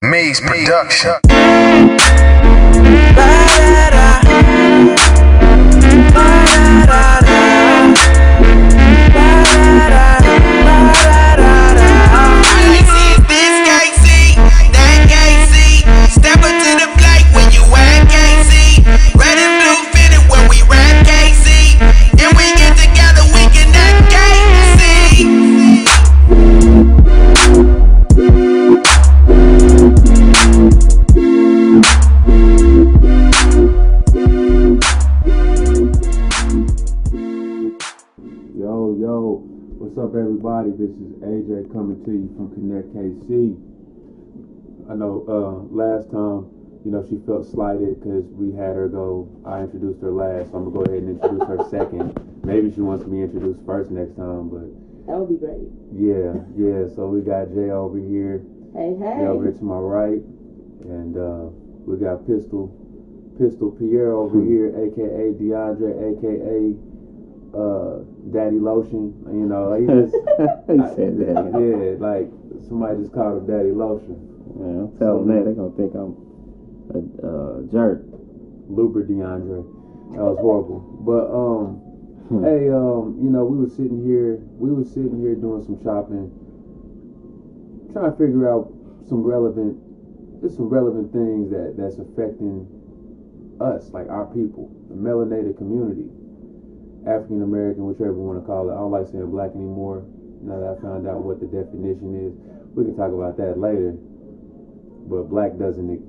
Maze Production. Yo, what's up, everybody? This is AJ coming to you from Connect KC. I know last time, she felt slighted because we had her go. I introduced her last, so I'm gonna go ahead and introduce her second. Maybe she wants me introduced first next time, but that would be great. Yeah. So we got Jaye over here. Hey. Jaye over here to my right, and we got Pistol Pierre over here, aka DeAndre, aka Daddy Lotion. He just he said that. Yeah, like somebody just called him Daddy Lotion. Yeah, I'm telling them that, they're gonna think I'm a jerk. Looper DeAndre. That was horrible. But hey, we were sitting here doing some shopping, trying to figure out some relevant things that's affecting us, like our people, the melanated community, African American, whichever you want to call it. I don't like saying black anymore. Now that I found out what the definition is, we can talk about that later. But black isn't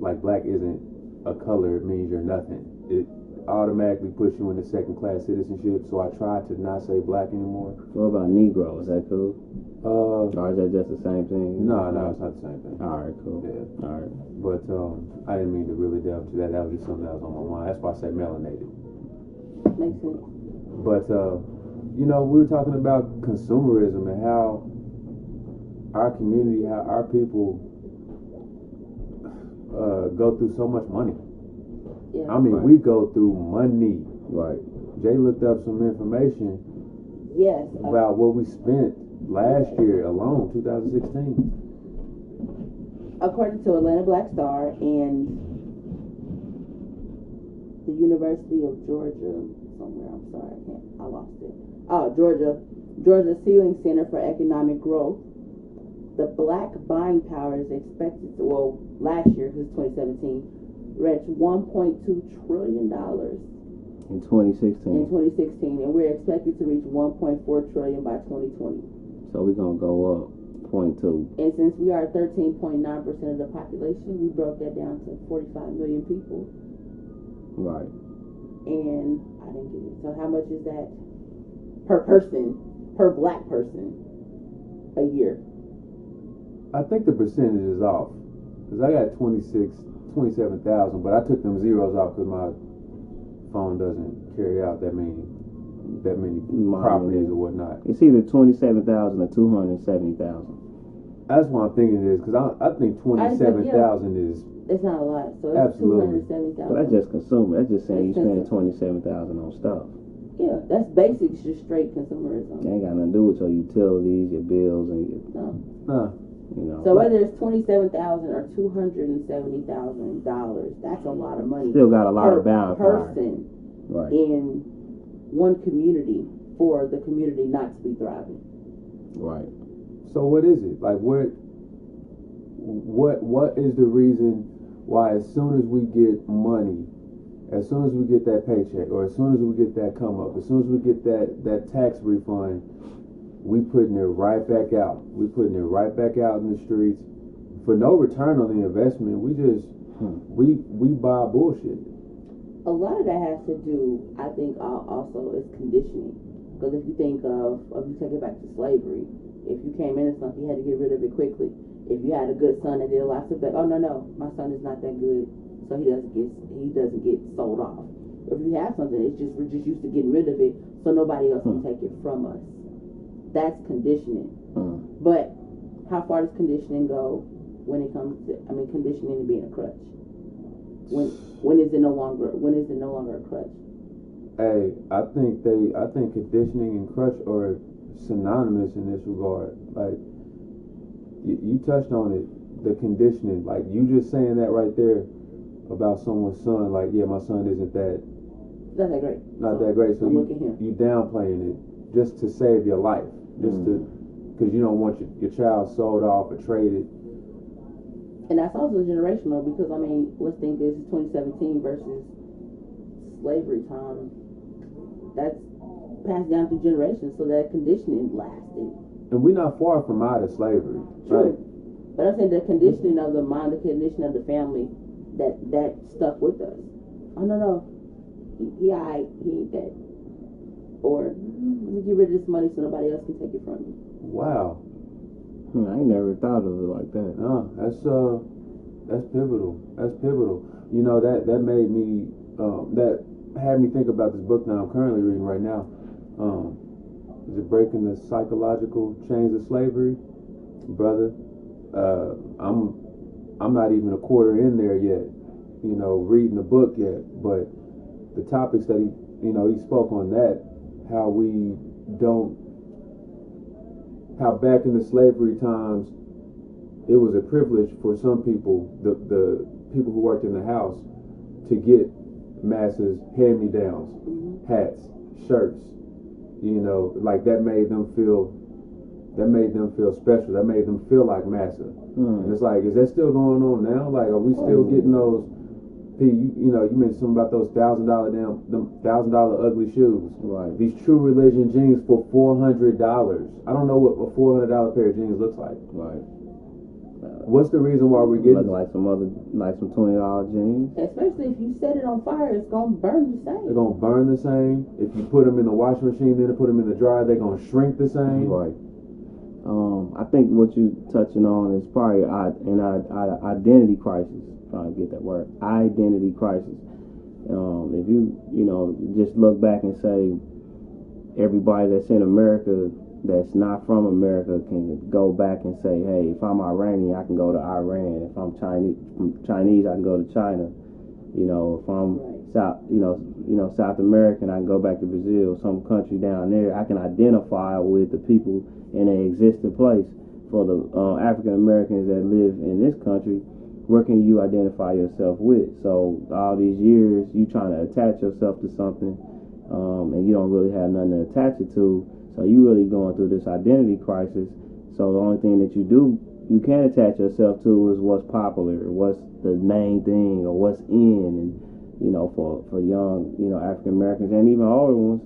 a color. It means you're nothing. It automatically puts you into second-class citizenship. So I try to not say black anymore. What about Negro? Is that cool? Or is that just the same thing? No, it's not the same thing. All right, cool. Yeah. All right. But I didn't mean to really delve into that. That was just something that was on my mind. That's why I say melanated. Makes sense. But we were talking about consumerism and how our community, how our people go through so much money. Yeah. I mean, right. We go through money. Right. Jay looked up some information. Yes. About what we spent last year alone, 2016. According to Atlanta Black Star and the University of Georgia, somewhere, I'm sorry, I lost it. Oh, Georgia Ceiling Center for Economic Growth. The black buying power is expected to, last year, because 2017, reach $1.2 trillion. In 2016. And we're expected to reach $1.4 trillion by 2020. So we're gonna go up 0.2. And since we are 13.9% of the population, we broke that down to 45 million people. Right. And I didn't get it. So how much is that per person, per black person, a year? I think the percentage is off. Because I got 27,000, but I took them zeros off because my phone doesn't carry out that many properties or whatnot. It's either 27,000 or 270,000. That's what I'm thinking it is, because I think 27,000 is... It's not a lot, so it's absolutely 270,000. But that's just consumer. That's just saying you spend 27,000 on stuff. Yeah, that's basic, just straight consumerism. It ain't got nothing to do with your utilities, your bills, and your... No. So whether it's $27,000 or $270,000, that's a lot of money. Still got a lot of balance. Person right. in one community for the community not to be thriving. Right. So what is it? Like what is the reason why as soon as we get money, as soon as we get that paycheck, or as soon as we get that come up, as soon as we get that tax refund, we putting it right back out. We putting it right back out in the streets for no return on the investment. We just we buy bullshit. A lot of that has to do, I think, also is conditioning. Because if you think of you take it back to slavery, if you came into something, you had to get rid of it quickly. If you had a good son that did a lot of stuff, no, my son is not that good, so he doesn't get sold off. If you have something, we're just used to getting rid of it, so nobody else can take it from us. That's conditioning. But how far does conditioning go when it comes to conditioning to being a crutch? When is it no longer a crutch? Hey, I think conditioning and crutch are synonymous in this regard. Like you touched on it. the conditioning. Like you just saying that right there about someone's son. Like, yeah, my son isn't that. Not that great. Not that great. So look at him. You downplaying it just to save your life, just to because you don't want your child sold off or traded. And that's also generational because, I mean, let's think this is 2017 versus slavery time. That's passed down through generations, so that conditioning lasted. And we're not far from out of slavery. True. Right? But I'm saying the conditioning of the mind, the conditioning of the family, that stuck with us. Oh, no. He ain't that. Or, let me get rid of this money so nobody else can take it from me. Wow. I ain't never thought of it like that. No, that's pivotal. That's pivotal. You know, that made me that had me think about this book that I'm currently reading right now. Is it Breaking the Psychological Chains of Slavery? Brother, I'm not even a quarter in there yet, you know, reading the book yet, but the topics that he spoke on that, how back in the slavery times, it was a privilege for some people, the people who worked in the house, to get masses hand-me-downs, hats, shirts, you know, like that made them feel special. That made them feel like massa. And it's like, is that still going on now? Like, are we still getting those? You mentioned something about those $1,000 ugly shoes. Right. These True Religion jeans for $400. I don't know what a $400 pair of jeans looks like. Right. What's the reason why we're getting like some $20 jeans? Especially if you set it on fire, it's gonna burn the same. They're gonna burn the same. If you put them in the washing machine, then put them in the dryer, they're gonna shrink the same. Right. I think what you're touching on is probably an identity crisis. Trying to get that word, identity crisis. If you just look back and say everybody that's in America that's not from America can go back and say, hey, if I'm Iranian, I can go to Iran. If I'm Chinese, I can go to China. You know, if I'm South American, I can go back to Brazil, some country down there. I can identify with the people in an existing place. For the African Americans that live in this country, where can you identify yourself with? So all these years, you trying to attach yourself to something, and you don't really have nothing to attach it to. So you really going through this identity crisis. So the only thing that you can attach yourself to is what's popular, what's the main thing, or what's in. And for young, African Americans and even older ones,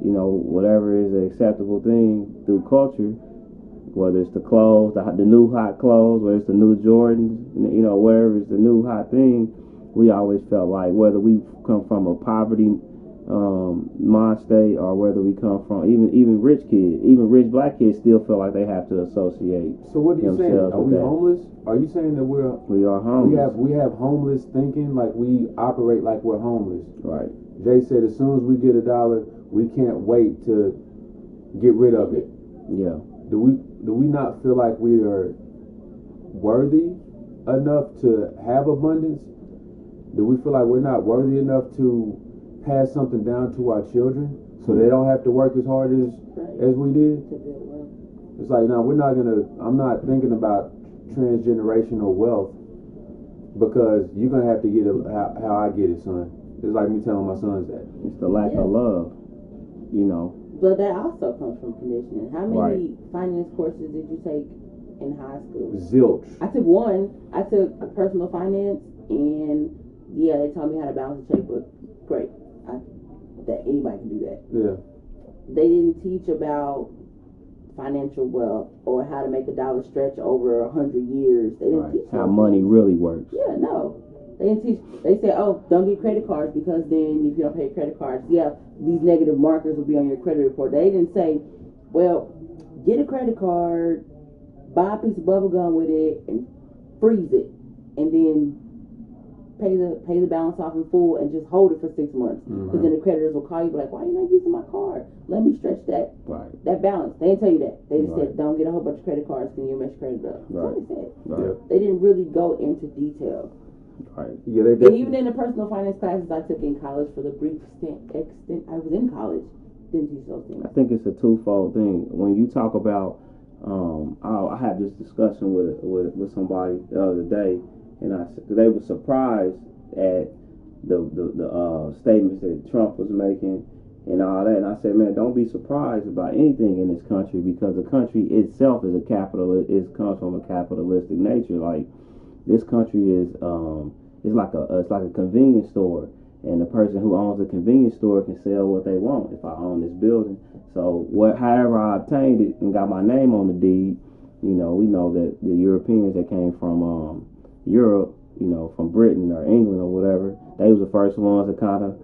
whatever is an acceptable thing through culture. Whether it's the clothes, the new hot clothes, whether it's the new Jordans, whatever is the new hot thing, we always felt like whether we come from a poverty mind state or whether we come from even rich kids, even rich black kids still feel like they have to associate. So what are you saying? Are we homeless? Are you saying that we are homeless? We have homeless thinking, like we operate like we're homeless. Right. Jay said as soon as we get $1, we can't wait to get rid of it. Yeah. Do we not feel like we are worthy enough to have abundance? Do we feel like we're not worthy enough to pass something down to our children so they don't have to work as hard as we did? It's like, no, I'm not thinking about transgenerational wealth because you're going to have to get it how I get it, son. It's like me telling my sons that. It's the lack of love, But that also comes from conditioning. How many finance courses did you take in high school? Zilch. I took one. I took personal finance, and they taught me how to balance a checkbook. Great. That anybody can do that. Yeah. They didn't teach about financial wealth or how to make $1 stretch over 100 years. They didn't teach how money really works. Yeah, no. They didn't teach. They said, "Oh, don't get credit cards because then if you don't pay credit cards, these negative markers will be on your credit report." They didn't say, "Well, get a credit card, buy a piece of bubble gum with it, and freeze it, and then pay the balance off in full and just hold it for 6 months." Because then the creditors will call you, be like, "Why are you not using my card? Let me stretch that balance." They didn't tell you that. They just said, "Don't get a whole bunch of credit cards because you mess your credit up." That's what they said. Right. They didn't really go into detail. Right. Yeah, and even in the personal finance classes I took in college for the brief extent I was in college, didn't teach those things. I think it's a twofold thing. When you talk about I had this discussion with somebody the other day, and they were surprised at the statements that Trump was making and all that. And I said, man, don't be surprised about anything in this country, because the country itself is comes from a capitalistic nature. Like, this country is it's like a convenience store, and the person who owns the convenience store can sell what they want. If I own this building, so however I obtained it and got my name on the deed, we know that the Europeans that came from Europe, from Britain or England or whatever, they was the first ones to kind of,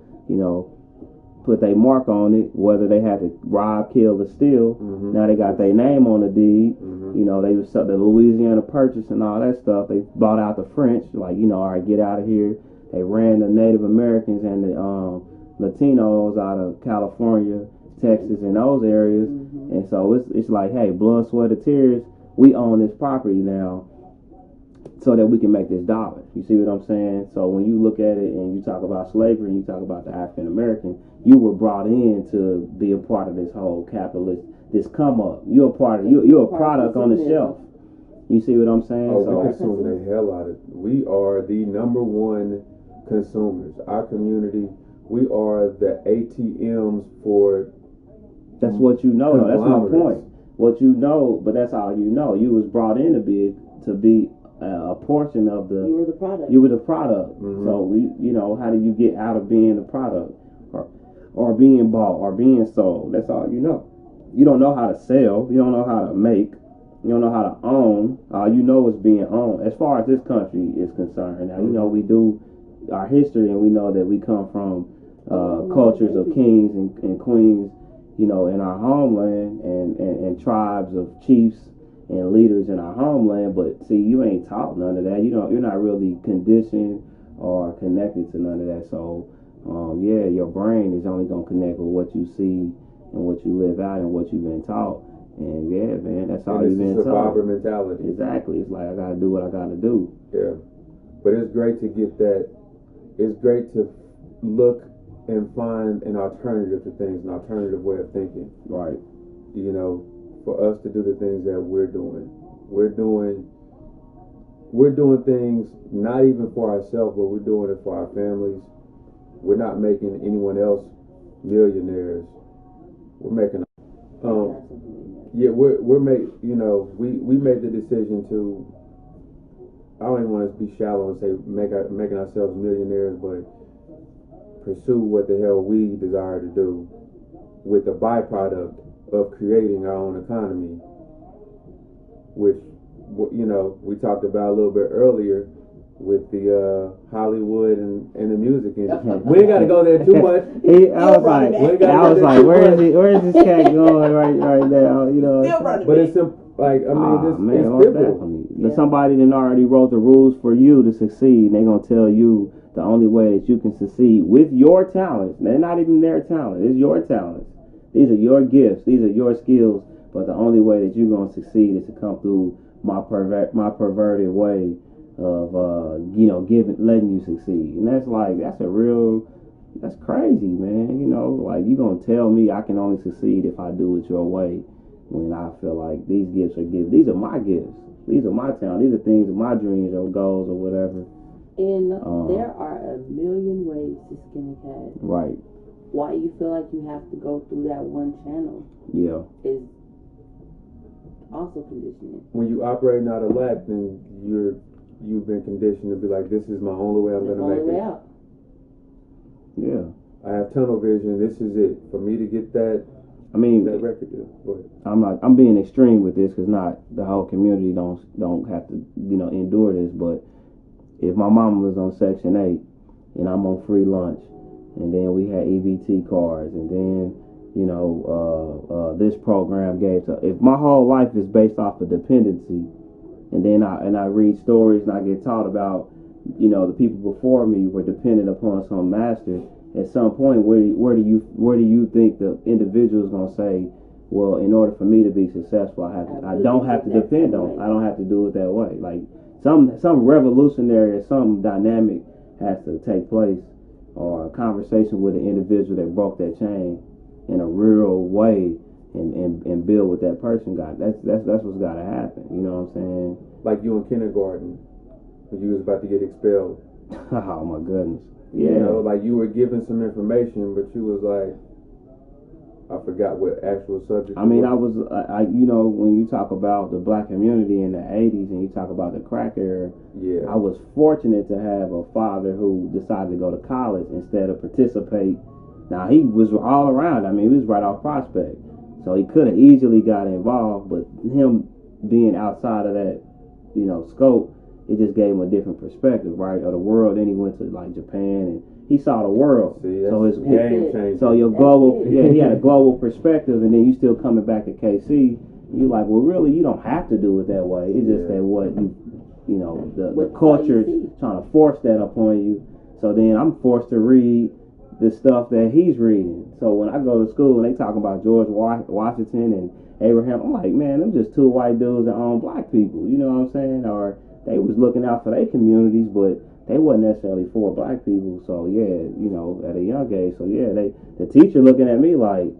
put their mark on it, whether they had to rob, kill, or steal. Mm-hmm. Now they got their name on the deed. Mm-hmm. They was the Louisiana Purchase and all that stuff. They bought out the French, like, all right, get out of here. They ran the Native Americans and the Latinos out of California, Texas, and those areas. Mm-hmm. And so it's like, hey, blood, sweat, and tears, we own this property now, so that we can make this dollar. You see what I'm saying? So when you look at it and you talk about slavery and you talk about the African American, you were brought in to be a part of this whole capitalist, this come up. You're a part of, you're a product on the shelf. You see what I'm saying? Oh, so we consume the hell out of it. We are the number one consumers. Our community, we are the ATMs for. That's what you know. That's my point. What you know, but that's all you know. You was brought in to be a portion of the. You were the product. You were the product. Mm-hmm. So how do you get out of being the product, or being bought, or being sold? That's all you know. You don't know how to sell. You don't know how to make. You don't know how to own. All you know is being owned. As far as this country is concerned, now we do our history, and we know that we come from cultures of kings and queens, in our homeland, and tribes of chiefs and leaders in our homeland. But see, you ain't taught none of that. You're not really conditioned or connected to none of that. So your brain is only gonna connect with what you see and what you live out and what you've been taught. And yeah, man, that's all you've been taught. Survivor mentality. Exactly. It's like, I gotta do what I gotta do. Yeah, but it's great to get that. It's great to look and find an alternative to things, an alternative way of thinking. Right. For us to do the things that we're doing. We're doing things not even for ourselves, but we're doing it for our families. We're not making anyone else millionaires. We're making. We're we made the decision to. I don't even want to be shallow and say making ourselves millionaires, but pursue what the hell we desire to do, with the byproduct of creating our own economy, which we talked about a little bit earlier with the Hollywood and the music industry. We ain't got to go there too much. I was like, where is this cat going right now? But it's simple. Like, I mean, it's simple. Yeah. Somebody that already wrote the rules for you to succeed, and they're gonna tell you the only way that you can succeed with your talents. They're not even their talent; it's your talents. These are your gifts. These are your skills. But the only way that you're gonna succeed is to come through my perverted way of letting you succeed. And that's crazy, man. Like, you gonna tell me I can only succeed if I do it your way, when I feel like these gifts are gifts. These are my gifts. These are my talents. These are things of my dreams or goals or whatever. And there are a million ways to skin a cat. Right. Why you feel like you have to go through that one channel? Yeah. Is also conditioning. When you operating out of lack, then you've been conditioned to be like, this is my only way I'm going to make it. Out. Yeah. I have tunnel vision. This is it. For me to get that. I mean, that record deal. Go ahead. I'm being extreme with this, because not the whole community don't have to endure this. But if my mama was on Section 8 and I'm on free lunch, and then we had EBT cards, and then this program gave to. If my whole life is based off of dependency, and then I read stories and I get taught about the people before me were dependent upon some master. At some point, where do you think the individual is gonna say, well, in order for me to be successful, I don't have to depend on. I don't have to do it that way. Like, some revolutionary or some dynamic has to take place, or a conversation with an individual that broke that chain in a real way, and build what that person got. That's what's got to happen. You know what I'm saying? Like you in kindergarten, when you was about to get expelled. Oh my goodness. Yeah. You know, like you were given some information, but you was like, I forgot what actual subject. I mean, I you know, when you talk about the black community in the 80s and you talk about the crack era, yeah, I was fortunate to have a father who decided to go to college instead of participate. Now, he was all around. I mean, he was right off Prospect. So he could have easily got involved, but him being outside of that, you know, scope, it just gave him a different perspective, right, of the world. Then he went to, like, Japan, and he saw the world. See, so his game changed. So your global, he had a global perspective, and then you still coming back to KC. You like, well, really, you don't have to do it that way. It's just that what you know, the culture's trying to force that upon you. So then I'm forced to read the stuff that he's reading. So when I go to school and they talk about George Washington and Abraham, I'm like, man, them just two white dudes that own black people. You know what I'm saying? Or they was looking out for their communities, but they wasn't necessarily for black people. So yeah, you know, at a young age. So yeah, the teacher looking at me like,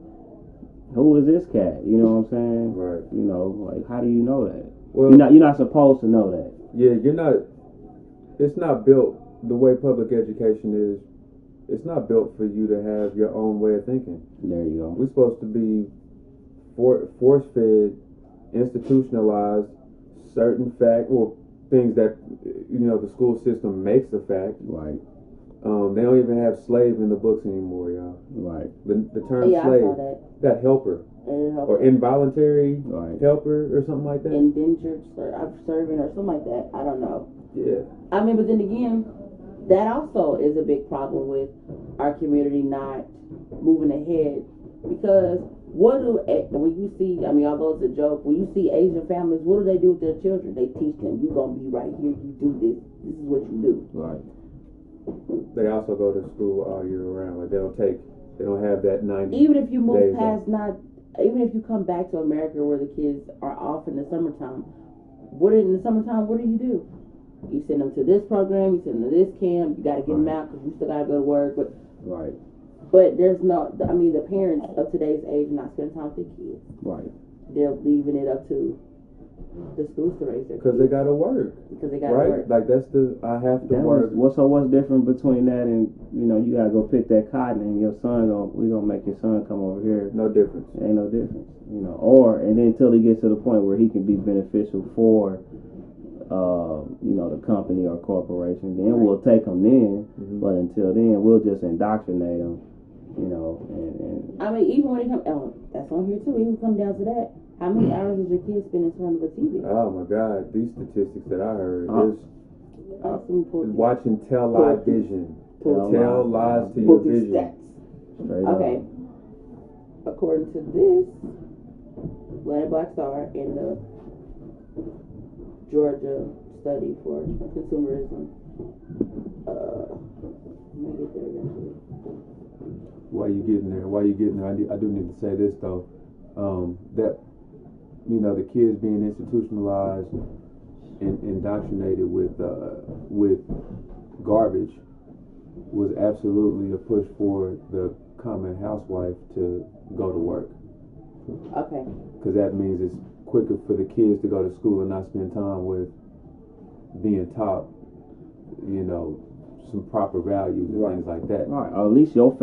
who is this cat? You know what I'm saying? Right. You know, like, how do you know that? Well, you're not supposed to know that. Yeah, you're not. It's not built the way public education is. It's not built for you to have your own way of thinking. There you go. We're supposed to be force-fed, institutionalized, certain things that, you know, the school system makes a fact. Right. They don't even have slave in the books anymore, y'all. Right. The term slave, that helper, or involuntary helper, or something like that. Indentured servant, or something like that. I don't know. Yeah. I mean, but then again, that also is a big problem with our community not moving ahead, because when you see, I mean, although it's a joke, when you see Asian families, what do they do with their children? They teach them, you're going to be right here, you do this is what you do. Right. They also go to school all year round. Like they don't have that 90 even if you move days past even if you come back to America where the kids are off in the summertime, what do you do? You send them to this program, you send them to this camp, you got to get them out because you still got to go to work. But there's no, I mean, the parents of today's age are not spending time with their kids. Right. They're leaving it up to the schools to raise their kids. Because they got to work. Because they got to work. Like that's I have to work. What's different between that and, you know, you got to go pick that cotton and your son, we going to make your son come over here. No difference. Ain't no difference. You know, and then until he gets to the point where he can be beneficial for, you know, the company or corporation, then we'll take them in. Mm-hmm. But until then, we'll just indoctrinate them, you know. And I mean, even when it comes, that's on here too. Even come down to that, how many hours does your kid spend in front of a TV? Oh my God, these statistics that I heard is watching television. Tell lies to your vision. Okay. According to this, Atlanta Black Star in the Georgia study for consumerism. Let me get there eventually. While you getting there, I do need to say this though, that, you know, the kids being institutionalized and indoctrinated with garbage was absolutely a push for the common housewife to go to work. Okay. Because that means it's quicker for the kids to go to school and not spend time with being taught, you know, some proper values and things like that. Right. Or at least your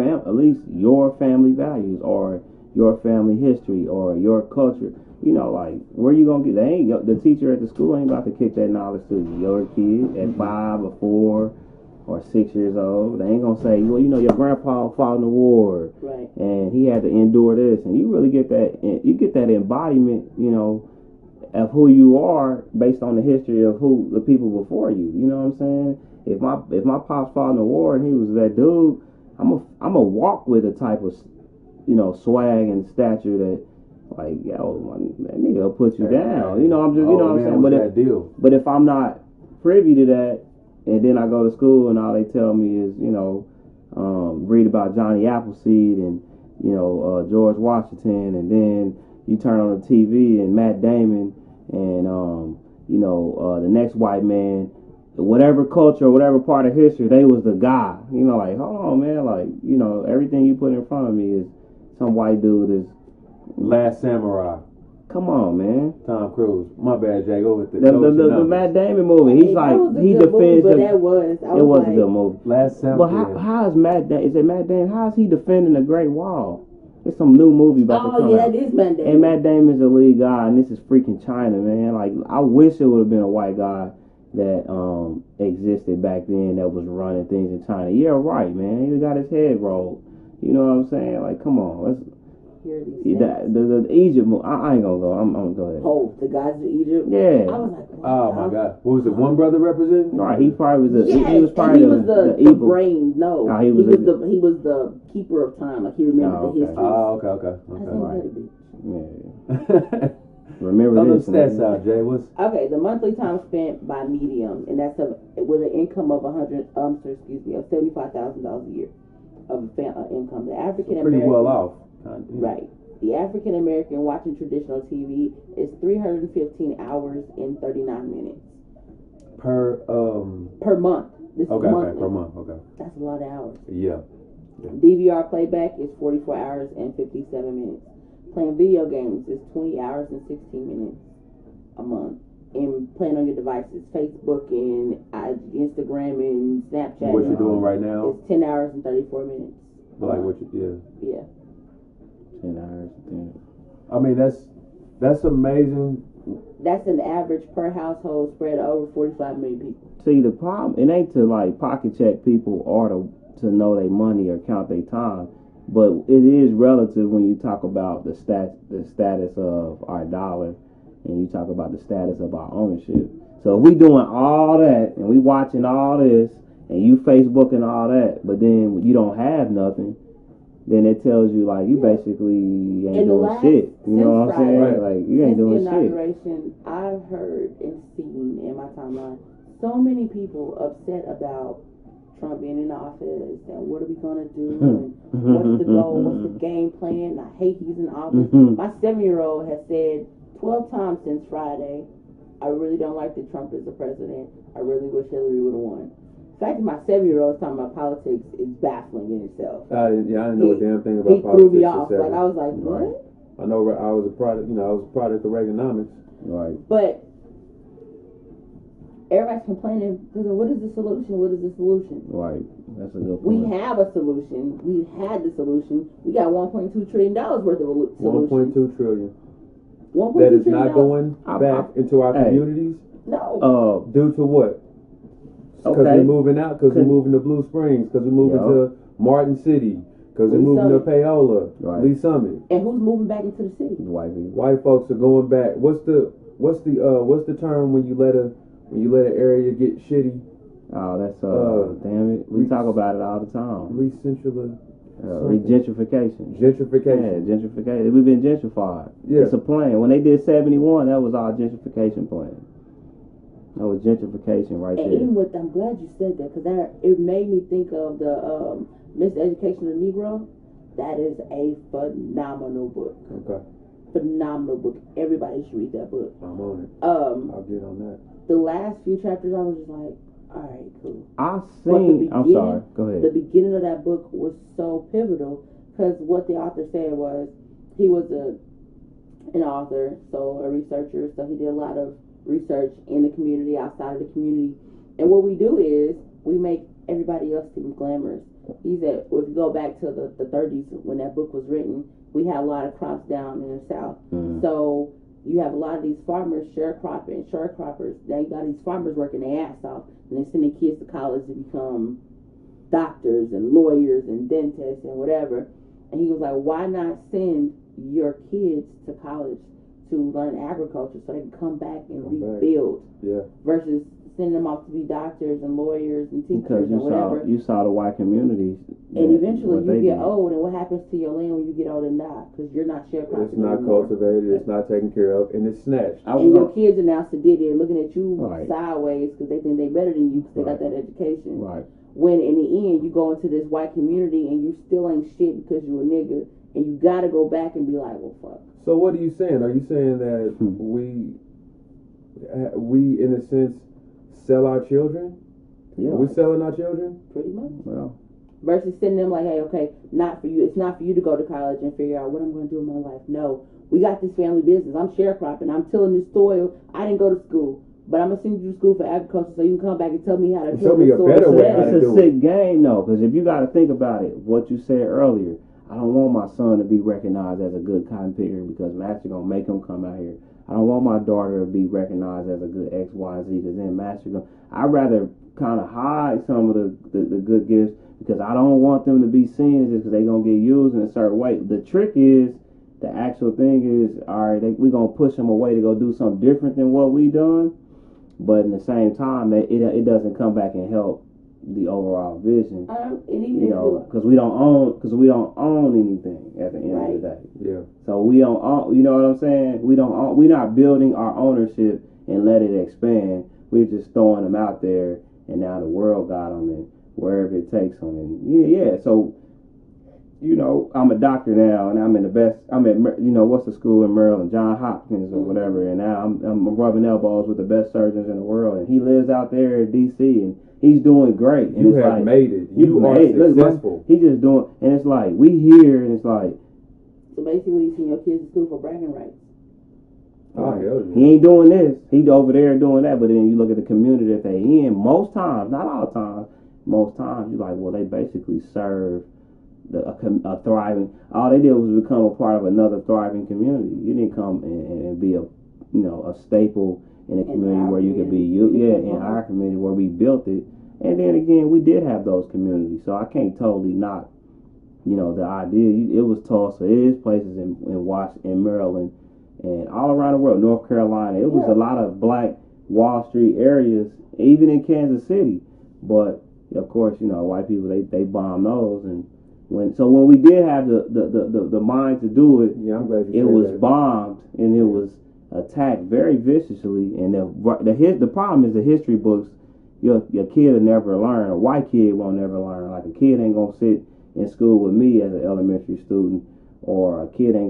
family values, or your family history, or your culture. You know, like, where you gonna get? The teacher at the school ain't about to kick that knowledge to your kid at 5 or 4 or 6 years old. They ain't gonna say, well, you know, your grandpa fought in the war, right, and he had to endure this, and you really get that. You get that embodiment, you know, of who you are based on the history of the people before you. You know what I'm saying? If my pops fought in the war and he was that dude, I'm a walk with a type of, you know, swag and stature that, like, yo, that nigga will put you down. You know, I'm just, you know what I'm saying? But if I'm not privy to that, and then I go to school and all they tell me is, you know, read about Johnny Appleseed and, you know, George Washington, and then you turn on the TV and Matt Damon and, you know, the next white man, whatever culture or whatever part of history, they was the guy. You know, like, hold on, man, like, you know, everything you put in front of me is some white dude is, Last Samurai. Come on, man. Tom Cruise. My bad, Jay. Go with it. The Matt Damon movie. He's like he defends. Movie, it was a good movie. Last Samurai. But how is Matt Damon? Is it Matt Damon? How is he defending the Great Wall? It's some new movie about to come out. Oh yeah, it is Matt Damon. And Matt Damon's the lead guy, and this is freaking China, man. Like I wish it would have been a white guy that existed back then that was running things in China. Yeah, right, man. He got his head rolled. You know what I'm saying? Like, come on, let's. The Egypt movie. I ain't gonna go. I'm gonna go ahead. Oh, the guys in Egypt. Yeah. I was like, oh my God, what was it? One brother representing? Right. He probably was. Yes, he was probably the evil brain. No, he was the keeper of time. Like he remembered the history. Oh, okay. Right. Yeah. Remember Throw this. the stats out, Jay. What's okay? The monthly time spent by medium, and that's with an income of of $75,000 a year of income. The African American pretty well off. Right. The African American watching traditional TV is 315 hours and 39 minutes per month. This is monthly. Per month. Okay. That's a lot of hours. Yeah. DVR playback is 44 hours and 57 minutes. Playing video games is 20 hours and 16 minutes a month. And playing on your devices, Facebook and Instagram and Snapchat. What you're doing right now? It's 10 hours and 34 minutes. Like what you Yeah. 10 hours. I mean that's amazing. That's an average per household spread over 45 million people. See, the problem, it ain't to like pocket check people or to know their money or count their time, but it is relative when you talk about the status of our dollar and you talk about the status of our ownership. So if we doing all that and we watching all this and you Facebooking all that, but then you don't have nothing, then it tells you like you basically ain't doing shit. You know what I'm saying? Right. Like you ain't doing shit. Since the inauguration, I've heard and seen in my timeline so many people upset about Trump being in office and what are we gonna do and what's the goal, what's the game plan. I hate he's in office. My 7-year-old has said 12 times since Friday, I really don't like that Trump is the president. I really wish Hillary would have won. The fact that my 7-year-old is talking about politics is baffling in itself. I didn't know a damn thing about politics. He threw me off. Like I was like, what? I know I was a product. I was a product of Reaganomics. Right. But everybody's complaining because what is the solution? What is the solution? Right. That's a good point. We have a solution. We had the solution. We got $1.2 trillion worth of solutions. 1.2 trillion. That is not going back into our communities. No. Due to what? Because we're moving out. Because we're moving to Blue Springs. Because we're moving to Martin City. Because we're moving to Paola, Lee Summit. And who's moving back into the city? White people. White folks are going back. What's the term when you let an area get shitty? Oh, that's damn it. We talk about it all the time. Gentrification. Gentrification. Yeah, gentrification. We've been gentrified. Yeah. It's a plan. When they did 71, that was our gentrification plan. That was gentrification right there. And I'm glad you said that because it made me think of the Miseducation of the Negro. That is a phenomenal book. Okay. Phenomenal book. Everybody should read that book. I'm on it. I'll get on that. The last few chapters, I was just like, all right, cool. I'm sorry. Go ahead. The beginning of that book was so pivotal because what the author said was he was an author, so a researcher, so he did a lot of research in the community, outside of the community. And what we do is we make everybody else seem glamorous. He said, if you go back to the 30s when that book was written, we had a lot of crops down in the South. Mm-hmm. So you have a lot of these farmers sharecroppers. Now you got these farmers working their ass off, and they're sending kids to college to become doctors and lawyers and dentists and whatever. And he was like, why not send your kids to college to learn agriculture so they can come back and rebuild? Yeah. Versus sending them off to be doctors and lawyers and teachers and whatever. You saw the white communities. And eventually you get old, and what happens to your land when you get old and die? Because you're not sharecropping. It's not cultivated, it's not taken care of, and it's snatched. And your kids are now sedated, looking at you sideways because they think they're better than you because they got that education. Right. When in the end you go into this white community and you still ain't shit because you a nigga, and you got to go back and be like, well, fuck. So what are you saying? Are you saying that we in a sense sell our children? Yeah. Are we selling our children? Pretty much. Well, versus sending them like, hey, okay, not for you. It's not for you to go to college and figure out what I'm going to do in my life. No, we got this family business. I'm sharecropping. I'm tilling this soil. I didn't go to school, but I'm gonna send you to school for agriculture so you can come back and tell me how to till me this a soil. better way how to It's do a sick game though, because if you got to think about it, what you said earlier, I don't want my son to be recognized as a good cotton picker because master gonna make him come out here. I don't want my daughter to be recognized as a good X, Y, Z because then master gonna. I'd rather kind of hide some of the good gifts because I don't want them to be seen just because they gonna get used in a certain way. The trick is, the actual thing is, all right, we're gonna push them away to go do something different than what we done, but in the same time, it doesn't come back and help the overall vision. Because we don't own anything at the end of the day. Yeah. So we don't own. You know what I'm saying? We're not building our ownership and let it expand. We're just throwing them out there, and now the world got them, and wherever it takes them, and yeah. So, I'm a doctor now, and I'm at what's the school in Maryland, Johns Hopkins or whatever, and now I'm rubbing elbows with the best surgeons in the world, and he lives out there in D.C. and he's doing great. And you have made it. You are successful. He's just doing, and it's like we here, and it's like. So basically, you send your kids to school for bragging rights. Oh, hell yeah. He ain't doing this. He over there doing that. But then you look at the community that they in. Most times, not all times, most times you're like, well, they basically serve a thriving. All they did was become a part of another thriving community. You didn't come and be a staple in a community where you could be in our community where we built it. And then again, we did have those communities, so I can't totally knock the idea. It was Tulsa, it is places in Washington, in Maryland, and all around the world, North Carolina. It was a lot of black Wall Street areas, even in Kansas City. But of course, white people they bomb those, and when we did have the mind to do it, I'm glad it was bombed and it was attacked very viciously. And the problem is the history books. Your kid will never learn. A white kid won't never learn. Like a kid ain't gonna sit in school with me as an elementary student, or a white kid ain't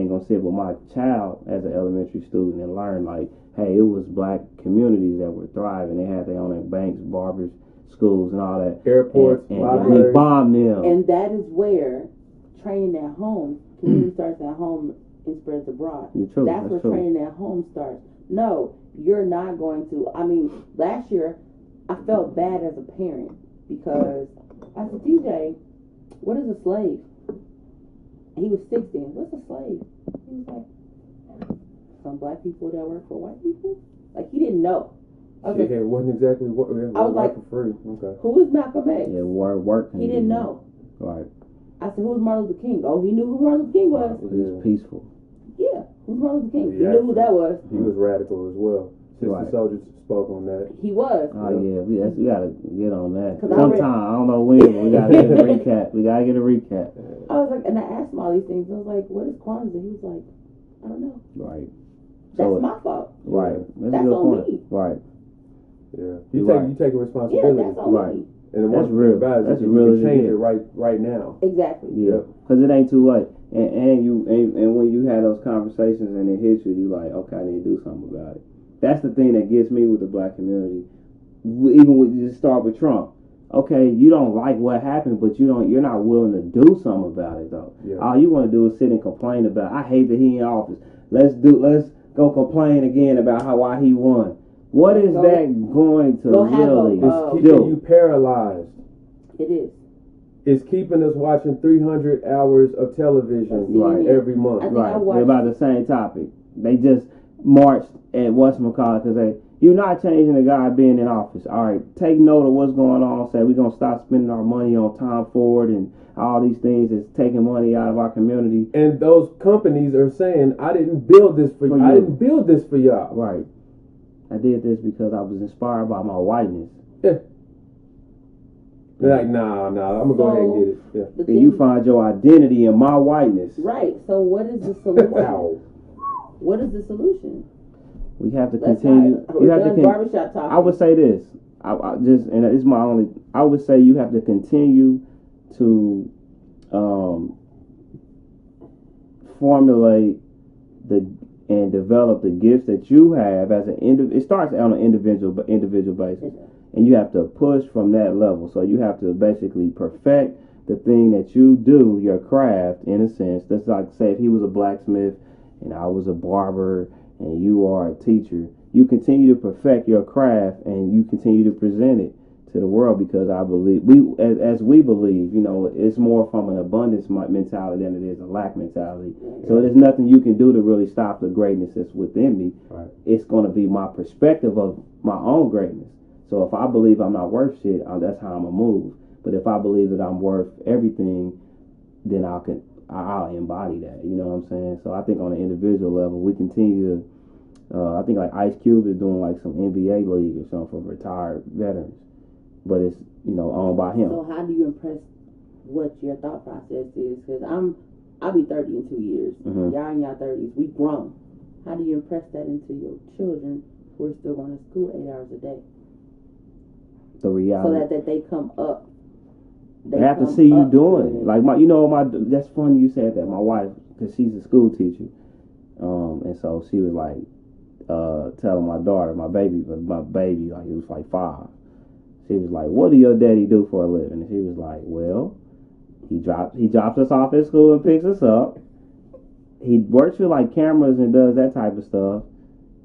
gonna sit with my child as an elementary student and learn like, hey, it was black communities that were thriving. They had their own banks, barbers, schools, and all that. Airports, and we bombed them. And that is where training at home, community starts at home and spreads abroad. That's where training at home starts. No, you're not going to. I mean, last year, I felt bad as a parent because I said, DJ, what is a slave? And he was 16. What's a slave? He was like, some black people that work for white people? Like, he didn't know. It wasn't exactly what I was like, for free. Okay. Who is Malcolm X? Yeah, work. He didn't know. Right. I said, who's Martin Luther King? Oh, he knew who Martin Luther King was. He was peaceful. Yeah, who's Martin Luther King? He knew who that was. He was radical as well. Sister Soldier spoke on that. He was. Oh yeah, we gotta get on that. Sometime I don't know when, but we gotta get a recap. We gotta get a recap. I was like, and I asked him all these things. I was like, what is Kwanzaa? He was like, I don't know. Right. That's my fault. Right. That's on me. Right. Yeah. You take a responsibility. Yeah, that's on me. And that's real. That's real. You can change it right now. Exactly. Yeah. Because it ain't too late. And when you had those conversations and it hits you, you like, okay, I need to do something about it. That's the thing that gets me with the black community. Even when you just start with Trump. Okay, you don't like what happened, but you're not willing to do something about it though. Yeah. All you want to do is sit and complain about, I hate that he in office. Let's go complain again about why he won. What is that going to really do? It's keeping you paralyzed. It is. It's keeping us watching 300 hours of television every month. Right. About the same topic. They just marched at whatchamacallit because you're not changing the guy being in office. All right, take note of what's going on. Say we're going to stop spending our money on Tom Ford and all these things that's taking money out of our community. And those companies are saying, I didn't build this for you. I didn't build this for y'all. Right. I did this because I was inspired by my whiteness. Yeah. They're like, nah, I'm going to go ahead and get it. Yeah. And you find your identity in my whiteness. Right. So what is the solution? Wow. What is the solution? We have to continue. You have to barbershop talk. I would say this. I would say you have to continue to formulate and develop the gifts that you have as an individual. It starts on an individual basis. and you have to push from that level. So you have to basically perfect the thing that you do, your craft, in a sense. That's like, say, if he was a blacksmith and I was a barber and you are a teacher, you continue to perfect your craft and you continue to present it to the world, because I believe as we believe, it's more from an abundance mentality than it is a lack mentality. So there's nothing you can do to really stop the greatness that's within me. Right. It's going to be my perspective of my own greatness. So if I believe I'm not worth shit, that's how I'm gonna move. But if I believe that I'm worth everything, then I'll embody that. You know what I'm saying? So I think on an individual level, we continue to. I think like Ice Cube is doing like some NBA league or something for retired veterans, but it's owned by him. So how do you impress what your thought process is? Because I'll be 30 in 2 years. Mm-hmm. Y'all in y'all 30s, we grown. How do you impress that into your children who are still going to school 8 hours a day? The reality. So that they come up. They have to see you doing it. Like that's funny you said that. My wife, because she's a school teacher, and so she was like telling my daughter, my baby, like he was like 5. She was like, "What do your daddy do for a living?" And she was like, "Well, he drops us off at school and picks us up. He works with like cameras and does that type of stuff,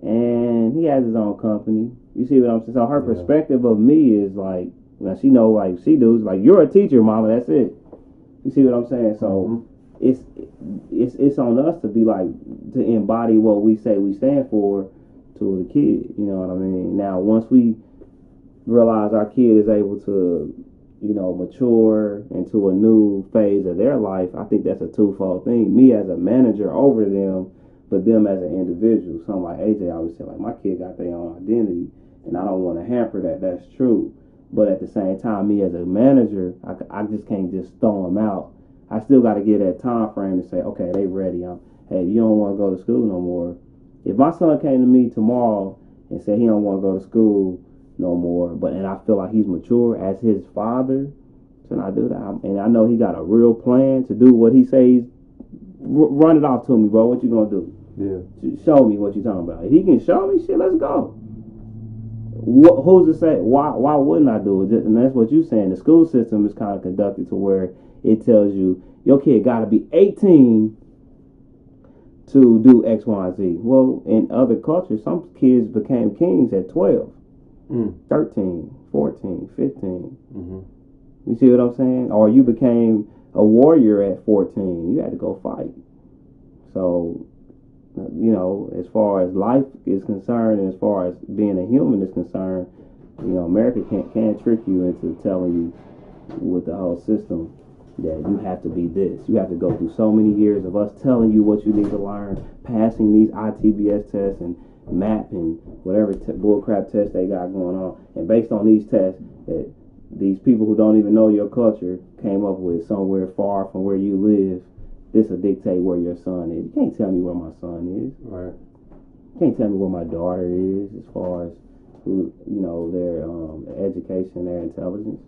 and he has his own company." You see what I'm saying? So her perspective of me is like, now she know like she does, like, you're a teacher, mama. That's it. You see what I'm saying? So it's on us to be like, to embody what we say we stand for to the kid. You know what I mean? Now once we realize our kid is able to, mature into a new phase of their life, I think that's a twofold thing. Me as a manager over them, but them as an individual. Something like AJ always said, like, my kid got their own identity, and I don't want to hamper that. That's true. But at the same time, me as a manager, I just can't just throw them out. I still got to get that time frame to say, okay, they ready. Hey, you don't want to go to school no more. If my son came to me tomorrow and said he don't want to go to school no more, and I feel like he's mature as his father, then I do that. And I know he got a real plan to do what he says. Run it off to me, bro. What you gonna do? Yeah. Show me what you talking about. If he can show me shit, let's go. Who's to say? Why wouldn't I do it? And that's what you're saying. The school system is kind of conducted to where it tells you your kid got to be 18 to do X, Y, and Z. Well, in other cultures, some kids became kings at 12, 13, 14, 15. Mm-hmm. You see what I'm saying? Or you became a warrior at 14. You had to go fight. So, as far as life is concerned, and as far as being a human is concerned, America can't trick you into telling you with the whole system that you have to be this. You have to go through so many years of us telling you what you need to learn, passing these ITBS tests and MAP and whatever bullcrap tests they got going on. And based on these tests, that these people who don't even know your culture came up with somewhere far from where you live, this will dictate where your son is. You can't tell me where my son is. Right. You can't tell me where my daughter is as far as who, their education, their intelligence.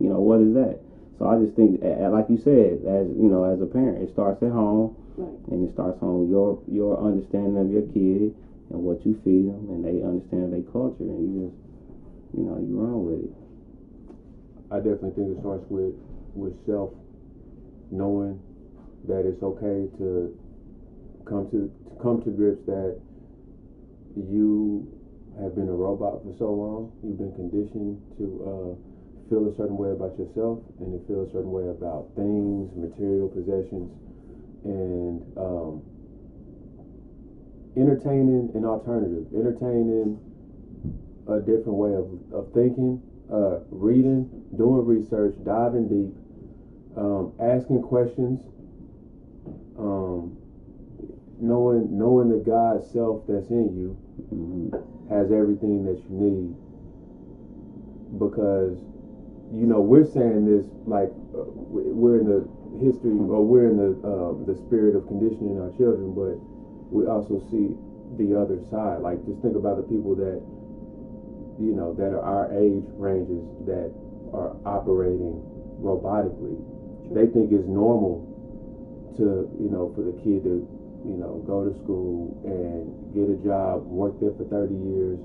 What is that? So I just think, like you said, as a parent, it starts at home, right, and it starts on your understanding of your kid and what you feed them, and they understand their culture, and you just, you run with it. I definitely think it starts with self knowing that it's okay to come to grips that you have been a robot for so long. You've been conditioned to feel a certain way about yourself and to feel a certain way about things, material possessions, and entertaining an alternative, entertaining a different way of thinking, reading, doing research, diving deep, asking questions, knowing the God self that's in you has everything that you need. Because we're saying this like we're in the history, or we're in the spirit of conditioning our children, but we also see the other side. Like, just think about the people that that are our age ranges that are operating robotically. They think it's normal to for the kid to go to school and get a job, work there for 30 years,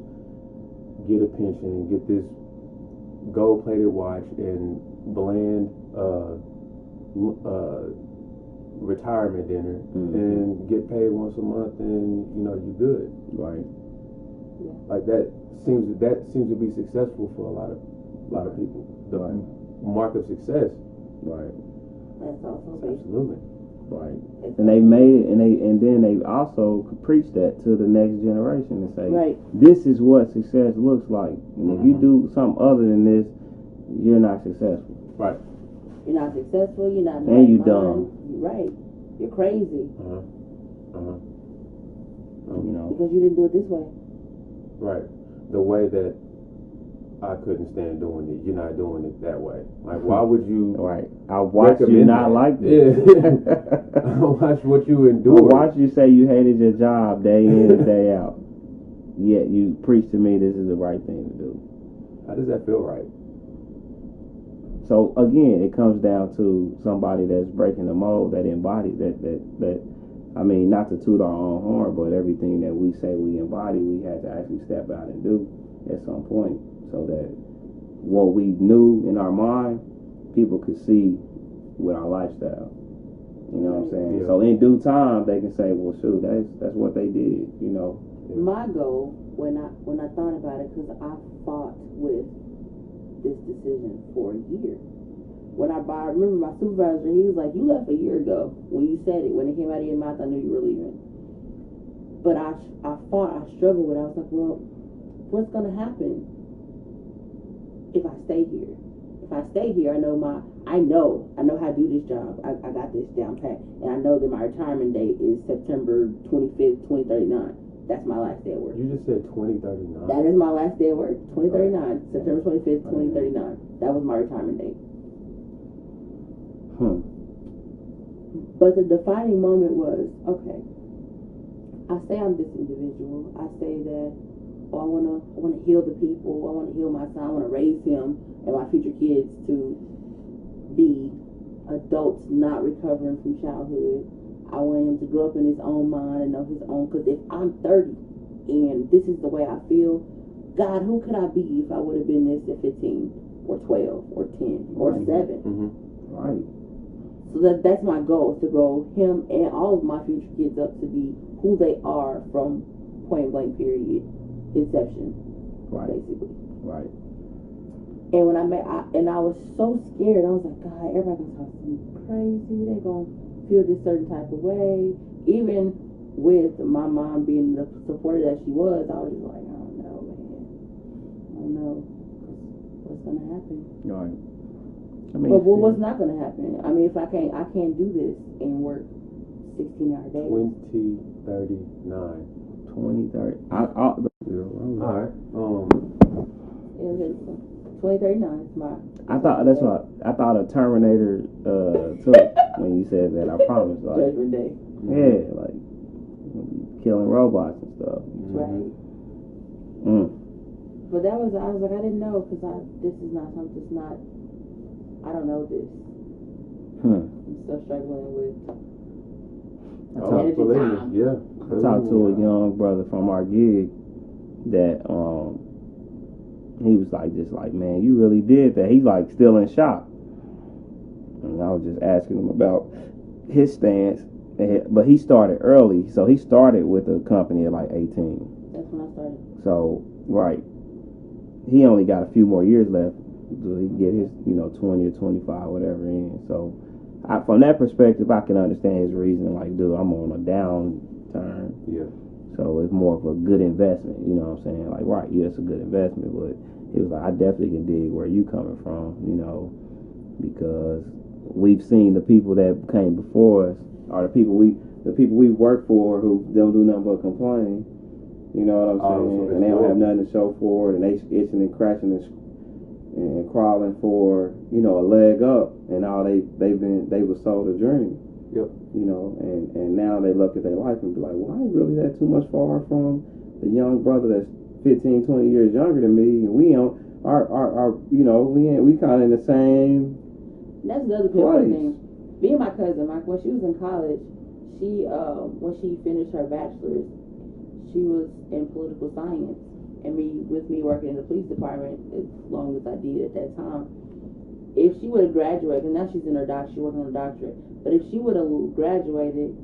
get a pension, get this gold-plated watch, and bland retirement dinner, and get paid once a month, and you're good. Right. Yeah. Like that seems to be successful for a lot of people. The mark of success. Right. That's also big. Absolutely. Right. And they made it, and then they also preach that to the next generation and say, right, this is what success looks like. And if you do something other than this, you're not successful. Right. You're not successful. You're not. And you dumb. Right. You're crazy. Because you didn't do it this way. Right. The way that I couldn't stand doing it, you're not doing it that way. Like, why would you? Right. I watched you not like this. Yeah. I watched what you endured. I watched you say you hated your job day in and day out. Yet you preach to me this is the right thing to do. How does that feel right? So again, it comes down to somebody that's breaking the mold, that embodies that. I mean, not to toot our own horn, but everything that we say we embody, we had to actually step out and do at some point, so that what we knew in our mind, people could see with our lifestyle. You know what I'm saying? Yeah. So in due time, they can say, "Well, shoot, that's what they did." Yeah. My goal when I thought about it, because I fought with this decision for a year. When I remember my supervisor, he was like, "You left a year ago when you said it. When it came out of your mouth, I knew you were leaving." But I struggled with it. I was like, well, what's going to happen if I stay here? If I stay here, I know how to do this job. I got this down pat. And I know that my retirement date is September 25th, 2039. That's my last day at work. You just said 2039. That is my last day at work. 2039. September 25th, 2039. That was my retirement date. But the defining moment was, okay, I say I'm this individual. I say that, I want to heal the people. I want to heal my son. I want to raise him and my future kids to be adults not recovering from childhood. I want him to grow up in his own mind and know his own. Because if I'm 30 and this is the way I feel, God, who could I be if I would have been this at 15 or 12 or 10 or 7? Right. So that's my goal, is to grow him and all of my future kids up to be who they are from point blank period, inception, basically. Right. And when I was so scared. I was like, God, everybody gonna talk to me crazy. They're gonna feel this certain type of way. Even with my mom being the supporter that she was, I was just like, I don't know, man. I don't know what's gonna happen. Right. But what's not going to happen? I mean, I can't do this and work 16-hour days. 2039. 2030. All right. 2039 is my. I thought that's what I thought a Terminator took when you said that. I promise. Like, Judgment Day. Yeah, like killing robots and stuff. Right. But I was like, I didn't know, because this is not something. It's not. I don't know this. I'm still struggling with. I talked to a young brother from our gig that he was like, man, you really did that. He's like still in shock. And I was just asking him about his stance. But he started early, so he started with a company at like 18. That's when I started. So he only got a few more years left. So he get his 20 or 25 whatever in. So from that perspective, I can understand his reasoning. Like, dude, I'm on a downturn. Yeah. So it's more of a good investment. You know what I'm saying? Like, right, yeah, it's a good investment. But he was like, I definitely can dig where you coming from. Because we've seen the people that came before us, or the people we work for, who don't do nothing but complain. You know what I'm saying? And they don't have nothing to show for it, and they itching and crashing and crawling for a leg up, and all they were sold a dream. Yep. And now they look at their life and be like, well, I ain't really that too much far from the young brother that's 15, 20 years younger than me, and we don't we kind of in the same. That's the other people thing. Me and my cousin, when she was in college, she when she finished her bachelor's, she was in political science. and with me working in the police department as long as I did at that time, if she would have graduated, and now she's in her doctorate, she's working on a doctorate, but if she would have graduated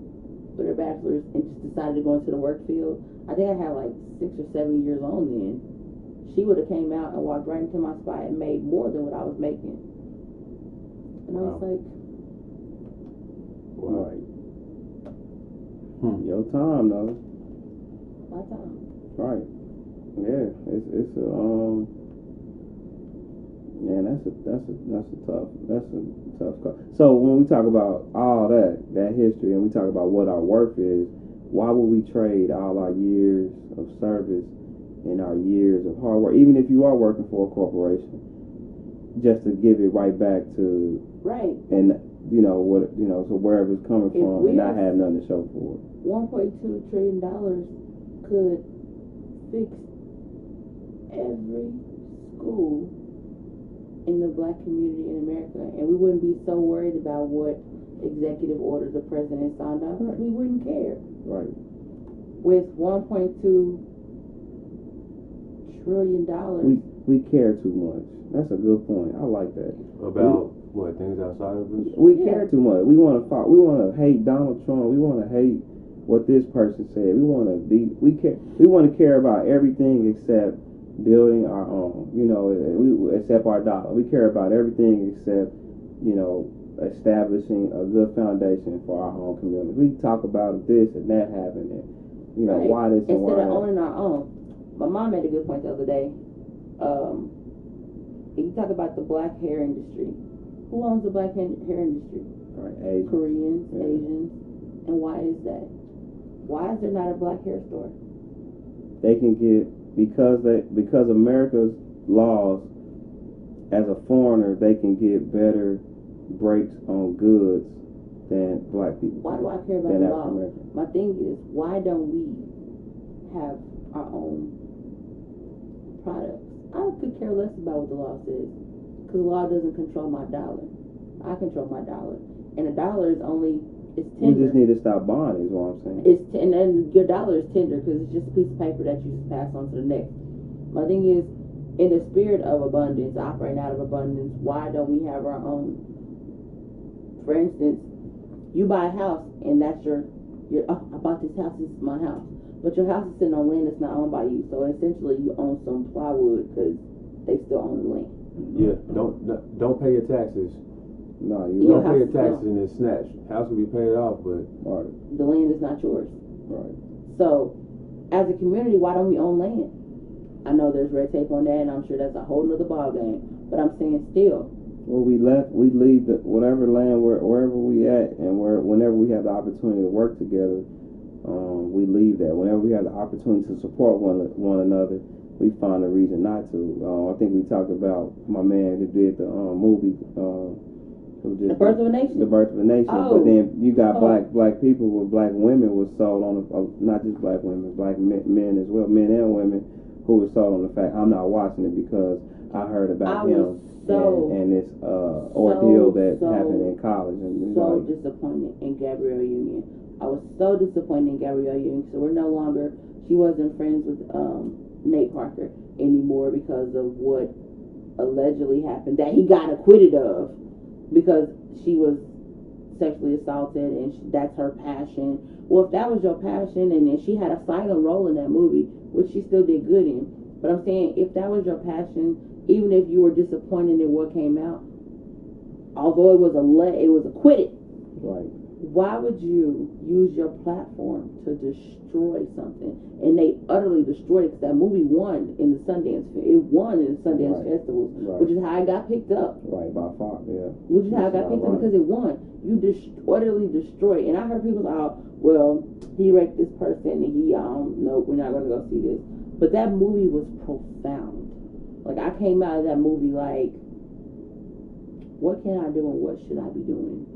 with her bachelor's and just decided to go into the work field, I think I had like 6 or 7 years on then, she would have came out and walked right into my spot and made more than what I was making. And I was like, wow. Your time though. My time. Right. Yeah. It's a man, that's a tough call. So when we talk about all that history, and we talk about what our worth is, why would we trade all our years of service and our years of hard work, even if you are working for a corporation, just to give it right back to right, and so wherever it's coming from, and not have nothing to show for it. $1.2 trillion could fix every school in the black community in America, and we wouldn't be so worried about what executive orders the president signed off. Right. We wouldn't care. Right. With $1.2 trillion, we care too much. That's a good point. I like that. About what things outside of us? We care too much. We want to hate Donald Trump. We want to hate what this person said. We want to care about everything except building our own. Except our dollar. We care about everything except establishing a good foundation for our own community. We talk about this and that happening. Right. Why this and why that. Instead of owning our own. My mom made a good point the other day. You talk about the black hair industry. Who owns the black hair industry? Right, Asians. Koreans, Asians. And why is that? Why is there not a black hair store? They can get because America's laws, as a foreigner, they can get better breaks on goods than black people. Why do I care about the law? My thing is, why don't we have our own products? I could care less about what the law says, because the law doesn't control my dollar. I control my dollar, and a dollar is it's tender. We just need to stop buying, is what I'm saying. And then your dollar is tender because it's just a piece of paper that you just pass on to the next. My thing is, in the spirit of abundance, operating out of abundance, why don't we have our own? For instance, you buy a house and that's I bought this house, this is my house. But your house is sitting on land that's not owned by you. So essentially you own some plywood because they still own the land. Yeah, don't pay your taxes. No, you don't pay your taxes and it's snatched. House will be paid off, but the land is not yours. Right. So as a community, why don't we own land? I know there's red tape on that, and I'm sure that's a whole nother ball game. But I'm saying still. Well, we leave whatever land wherever we at, and whenever we have the opportunity to work together, we leave that. Whenever we have the opportunity to support one another, we find a reason not to. I think we talked about my man who did the movie. The Birth of a Nation. The Birth of a Nation. Oh. But then you got black people with black women was sold on not just black women, black men as well, men and women who were sold on the fact I'm not watching it because I heard about him and this ordeal that happened in college. And disappointed in Gabrielle Union. I was so disappointed in Gabrielle Union. So she wasn't friends with Nate Parker anymore because of what allegedly happened that he got acquitted of, because she was sexually assaulted and that's her passion. Well, if that was your passion, and then she had a silent role in that movie, which she still did good in, but I'm saying if that was your passion, even if you were disappointed in what came out, although it was acquitted, right? Why would you use your platform to destroy something? And they utterly destroyed it, because that movie won in the Sundance. It won in the Sundance festivals, which is how it got picked up. Right, by far, yeah. Which is how it got picked up, because it won. You utterly destroyed it. And I heard people say, "Oh, well, he raped this person, and no, we're not going to go see this." But that movie was profound. Like, I came out of that movie like, what can I do and what should I be doing?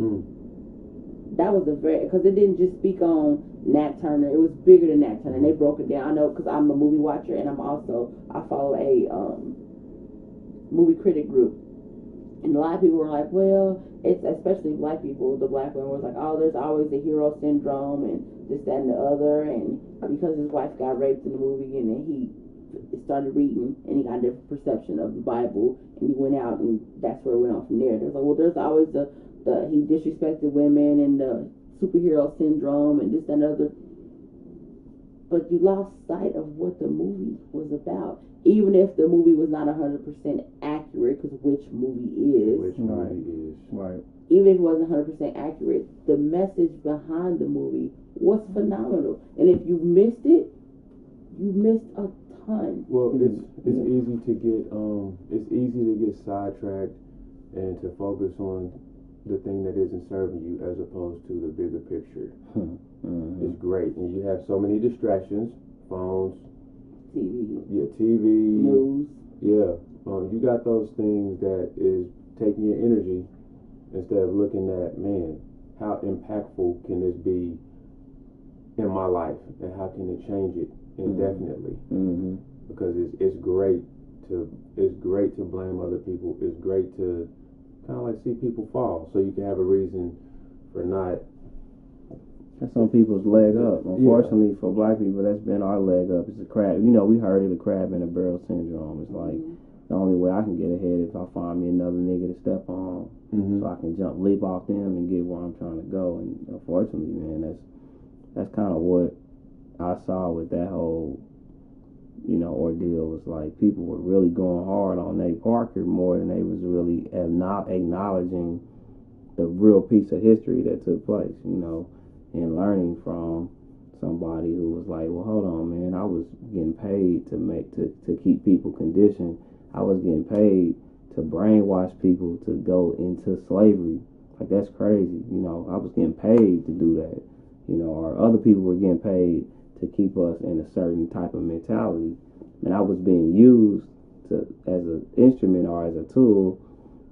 That was because it didn't just speak on Nat Turner. It was bigger than Nat Turner. And they broke it down. I know, because I'm a movie watcher, and I follow a movie critic group. And a lot of people were like, well, it's especially black people. The black women was like, oh, there's always the hero syndrome and this, that, and the other. And because his wife got raped in the movie, and then started reading, and he got a different perception of the Bible, and he went out, and that's where it went on from there. There's like, well, there's always the he disrespected women and the superhero syndrome and this and other. But you lost sight of what the movie was about. Even if the movie was not 100% accurate, because which movie is? Which movie is? Right. Even if it wasn't 100% accurate, the message behind the movie was phenomenal. And if you missed it, you missed a ton. Well, it's easy to get sidetracked and to focus on the thing that isn't serving you as opposed to the bigger picture. It's great, and you have so many distractions, phones, TV, news. Yeah, you got those things that is taking your energy instead of looking at, man, how impactful can this be in my life, and how can it change it indefinitely? Because it's great to blame other people. It's great to kind of like see people fall, so you can have a reason for not. That's some people's leg up. Unfortunately, for black people, that's been our leg up. It's a crab. You know, we heard of the crab in a barrel syndrome. It's like the only way I can get ahead is if I find me another nigga to step on, so I can leap off them and get where I'm trying to go. And unfortunately, man, that's kind of what I saw with that whole, ordeal. Was like people were really going hard on Nate Parker more than they was really acknowledging the real piece of history that took place, and learning from somebody who was like, well, hold on, man, I was getting paid to keep people conditioned. I was getting paid to brainwash people to go into slavery. Like, that's crazy. I was getting paid to do that. Or other people were getting paid to keep us in a certain type of mentality. And I was being used as an instrument or as a tool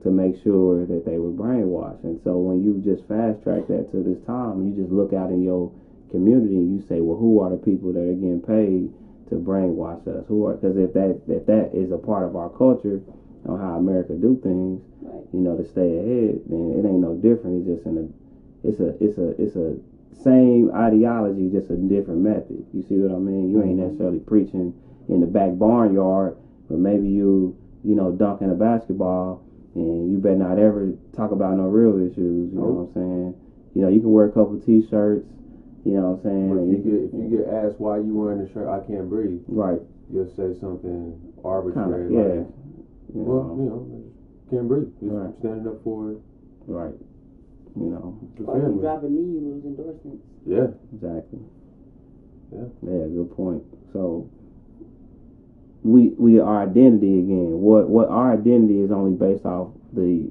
to make sure that they were brainwashed. And so when you just fast track that to this time, you just look out in your community and you say, well, who are the people that are getting paid to brainwash us? Because if that is a part of our culture on how America do things, to stay ahead, then it ain't no different. It's just it's a same ideology, just a different method. You see what I mean? You ain't necessarily preaching in the back barnyard, but maybe you dunking a basketball. And you better not ever talk about no real issues, you know what I'm saying? You can wear a couple t-shirts, you know what I'm saying? But if you get asked why you wearing the shirt, I can't breathe. Right. You'll say something arbitrary. Kinda, can't breathe. Just right. Standing up for it. Right. Or you drop a knee, you lose endorsements. Yeah. Exactly. Yeah, good point. So, we our identity again. What our identity is only based off the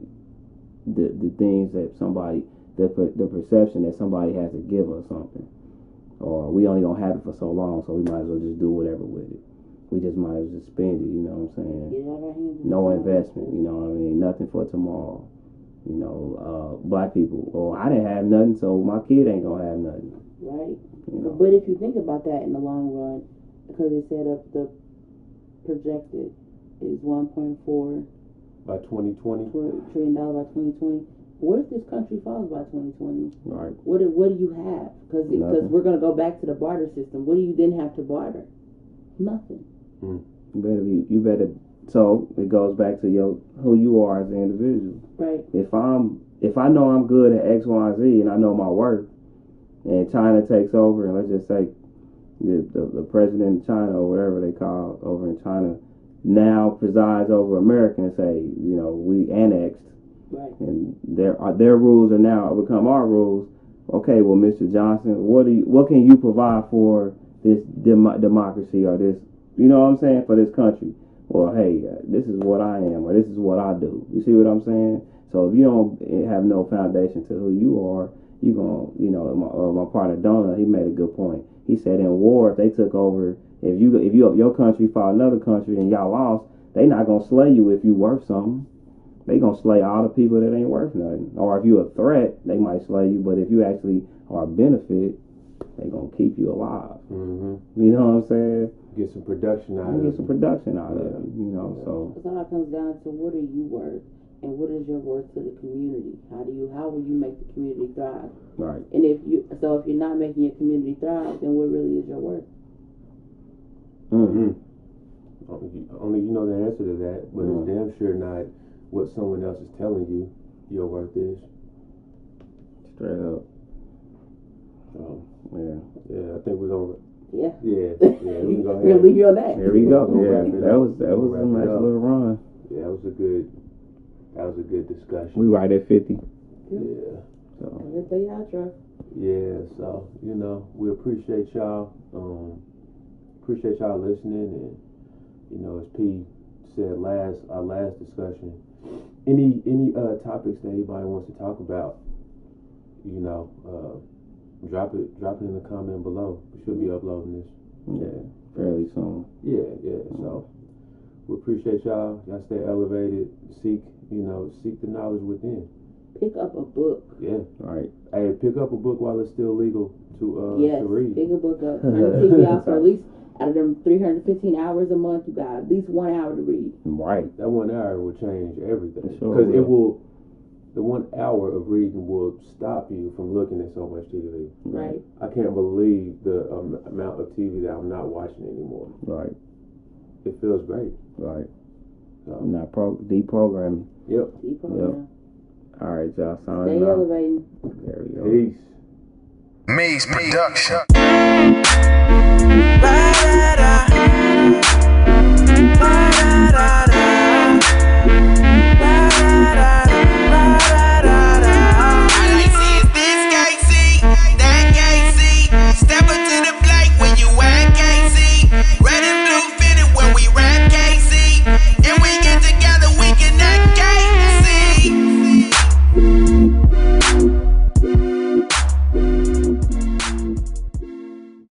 things that somebody, the perception that somebody has to give us something, or we only gonna have it for so long, so we might as well just do whatever with it. We just might as well just spend it. You know what I'm saying? Get out our hands. No investment. You know what I mean? Nothing for tomorrow. Black people. Or I didn't have nothing, so my kid ain't gonna have nothing. Right. But if you think about that in the long run, because it said up the projected is 1.4 by 2020 trillion dollars by 2020. What if this country falls by 2020? Right. What do you have? Because we're gonna go back to the barter system. What do you then have to barter? Nothing. You better. So it goes back to who you are as an individual. Right. If I know I'm good at X, Y, and Z, and I know my worth, and China takes over, and let's just say the president of China or whatever they call over in China now presides over America and say, we annexed, right, and their rules are now become our rules. Okay, well, Mr. Johnson, what can you provide for this democracy or this, for this country? Well, hey, this is what I am, or this is what I do. You see what I'm saying? So if you don't have no foundation to who you are, you gonna, my partner Donald, he made a good point. He said in war, if they took over, if your country fought another country and y'all lost, they not gonna slay you if you worth something. They gonna slay all the people that ain't worth nothing. Or if you a threat, they might slay you. But if you actually are a benefit, they gonna keep you alive. You know what I'm saying? Get some production out of it. Get some production out of it. So it all comes down to what are you worth, and what is your worth to the community? How will you make the community thrive? Right. And if you're not making your community thrive, then what really is your worth? only you know the answer to that, but it's damn sure not what someone else is telling you your worth is. Straight up. I think we're gonna. Yeah. We go We'll leave you on that. There we go. That was a nice little run. Yeah, that was a good discussion. We right at 50. Yeah. So. That's the outro. Yeah, so we appreciate y'all. Appreciate y'all listening, and as P said our last discussion. Any topics that anybody wants to talk about, drop it in the comment below. We should be uploading this. Yeah, fairly soon. Yeah. So we appreciate y'all. Y'all stay elevated. Seek the knowledge within. Pick up a book. Yeah. Right. Hey, pick up a book while it's still legal to read. Pick a book up. Turn the TV off for at least out of them 315 hours a month. You got at least 1 hour to read. Right. That 1 hour will change everything because it will. The 1 hour of reading will stop you from looking at so much TV. Right. I can't believe the amount of TV that I'm not watching anymore. Right. It feels great. Right. So, not deprogramming. Yep. Deprogramming. All right, y'all. Stay elevating. There we go. Peace. Maze Production.